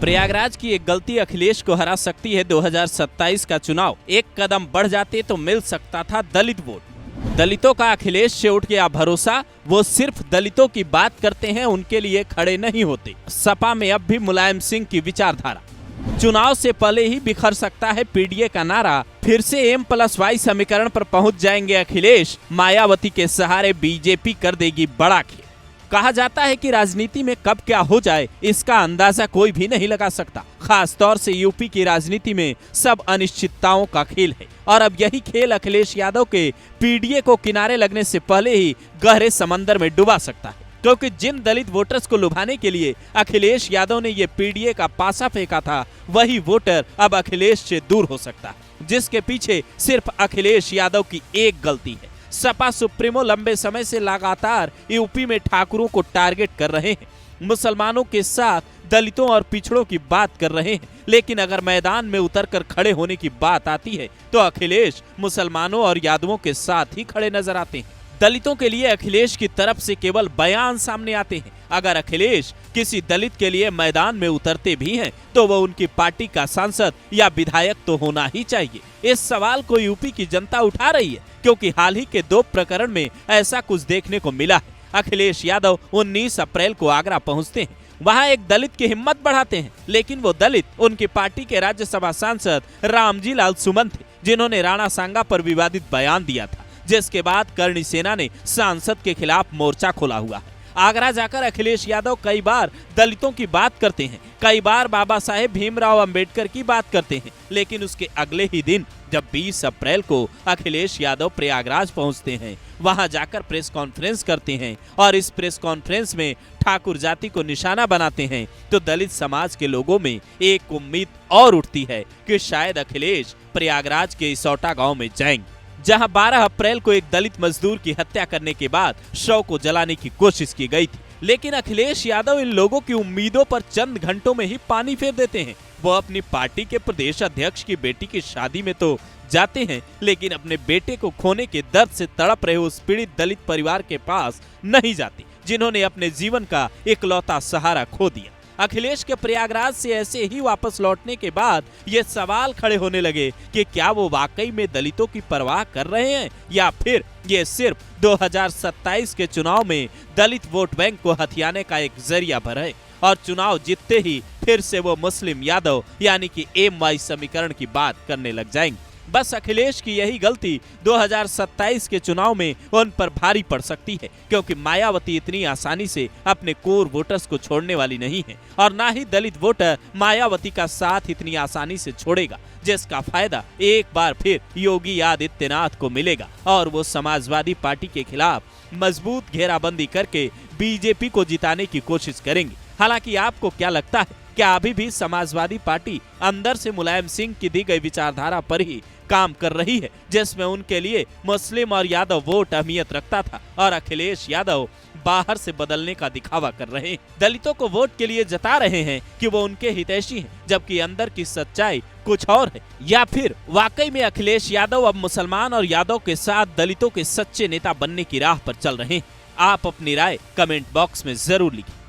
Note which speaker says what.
Speaker 1: प्रयागराज की एक गलती अखिलेश को हरा सकती है 2027 का चुनाव। एक कदम बढ़ जाते तो मिल सकता था दलित वोट। दलितों का अखिलेश से उठ गया भरोसा। वो सिर्फ दलितों की बात करते हैं, उनके लिए खड़े नहीं होते। सपा में अब भी मुलायम सिंह की विचारधारा। चुनाव से पहले ही बिखर सकता है पीडीए का नारा। फिर से M+Y समीकरण पर पहुंच जाएंगे अखिलेश। मायावती के सहारे बीजेपी कर देगी बड़ा खेल। कहा जाता है कि राजनीति में कब क्या हो जाए इसका अंदाजा कोई भी नहीं लगा सकता। खास तौर से यूपी की राजनीति में सब अनिश्चितताओं का खेल है और अब यही खेल अखिलेश यादव के पीडीए को किनारे लगने से पहले ही गहरे समंदर में डुबा सकता है। क्योंकि जिन दलित वोटर्स को लुभाने के लिए अखिलेश यादव ने ये पीडीए का पासा फेंका था, वही वोटर अब अखिलेश से दूर हो सकता है, जिसके पीछे सिर्फ अखिलेश यादव की एक गलती है। सपा सुप्रीमो लंबे समय से लगातार यूपी में ठाकुरों को टारगेट कर रहे हैं, मुसलमानों के साथ दलितों और पिछड़ों की बात कर रहे हैं, लेकिन अगर मैदान में उतरकर खड़े होने की बात आती है तो अखिलेश मुसलमानों और यादवों के साथ ही खड़े नजर आते हैं। दलितों के लिए अखिलेश की तरफ से केवल बयान सामने आते हैं। अगर अखिलेश किसी दलित के लिए मैदान में उतरते भी हैं तो वो उनकी पार्टी का सांसद या विधायक तो होना ही चाहिए। इस सवाल को यूपी की जनता उठा रही है क्योंकि हाल ही के 2 प्रकरण में ऐसा कुछ देखने को मिला है। अखिलेश यादव 19 अप्रैल को आगरा पहुंचते हैं। वहां एक दलित की हिम्मत बढ़ाते हैं, लेकिन वो दलित उनकी पार्टी के राज्यसभा सांसद रामजी लाल सुमन थे, जिन्होंने राणा सांगा पर विवादित बयान दिया था, जिसके बाद करणी सेना ने सांसद के खिलाफ मोर्चा खोला हुआ है। आगरा जाकर अखिलेश यादव कई बार दलितों की बात करते हैं, कई बार बाबा साहेब भीमराव अंबेडकर की बात करते हैं, लेकिन उसके अगले ही दिन जब 20 अप्रैल को अखिलेश यादव प्रयागराज पहुंचते हैं, वहां जाकर प्रेस कॉन्फ्रेंस करते हैं और इस प्रेस कॉन्फ्रेंस में ठाकुर जाति को निशाना बनाते हैं, तो दलित समाज के लोगों में एक उम्मीद और उठती है कि शायद अखिलेश प्रयागराज के इसौटा गांव में जाएंगे, जहां 12 अप्रैल को एक दलित मजदूर की हत्या करने के बाद शव को जलाने की कोशिश की गई थी। लेकिन अखिलेश यादव इन लोगों की उम्मीदों पर चंद घंटों में ही पानी फेर देते हैं। वो अपनी पार्टी के प्रदेश अध्यक्ष की बेटी की शादी में तो जाते हैं, लेकिन अपने बेटे को खोने के दर्द से तड़प रहे उस पीड़ित दलित परिवार के पास नहीं जाते, जिन्होंने अपने जीवन का इकलौता सहारा खो दिया। अखिलेश के प्रयागराज से ऐसे ही वापस लौटने के बाद ये सवाल खड़े होने लगे कि क्या वो वाकई में दलितों की परवाह कर रहे हैं या फिर ये सिर्फ 2027 के चुनाव में दलित वोट बैंक को हथियाने का एक जरिया भर है और चुनाव जीतते ही फिर से वो मुस्लिम यादव यानी कि M+Y समीकरण की बात करने लग जाएंगे। बस अखिलेश की यही गलती 2027 के चुनाव में उन पर भारी पड़ सकती है, क्योंकि मायावती इतनी आसानी से अपने कोर वोटर्स को छोड़ने वाली नहीं है और ना ही दलित वोटर मायावती का साथ इतनी आसानी से छोड़ेगा, जिसका फायदा एक बार फिर योगी आदित्यनाथ को मिलेगा और वो समाजवादी पार्टी के खिलाफ मजबूत घेराबंदी करके बीजेपी को जिताने की कोशिश करेंगे। हालांकि आपको क्या लगता है, क्या अभी भी समाजवादी पार्टी अंदर से मुलायम सिंह की दी गई विचारधारा पर ही काम कर रही है, जिसमें उनके लिए मुस्लिम और यादव वोट अहमियत रखता था और अखिलेश यादव बाहर से बदलने का दिखावा कर रहे हैं, दलितों को वोट के लिए जता रहे हैं कि वो उनके हितैषी हैं, जबकि अंदर की सच्चाई कुछ और है? या फिर वाकई में अखिलेश यादव अब मुसलमान और यादव के साथ दलितों के सच्चे नेता बनने की राह पर चल रहे हैं? आप अपनी राय कमेंट बॉक्स में जरूर लिखें।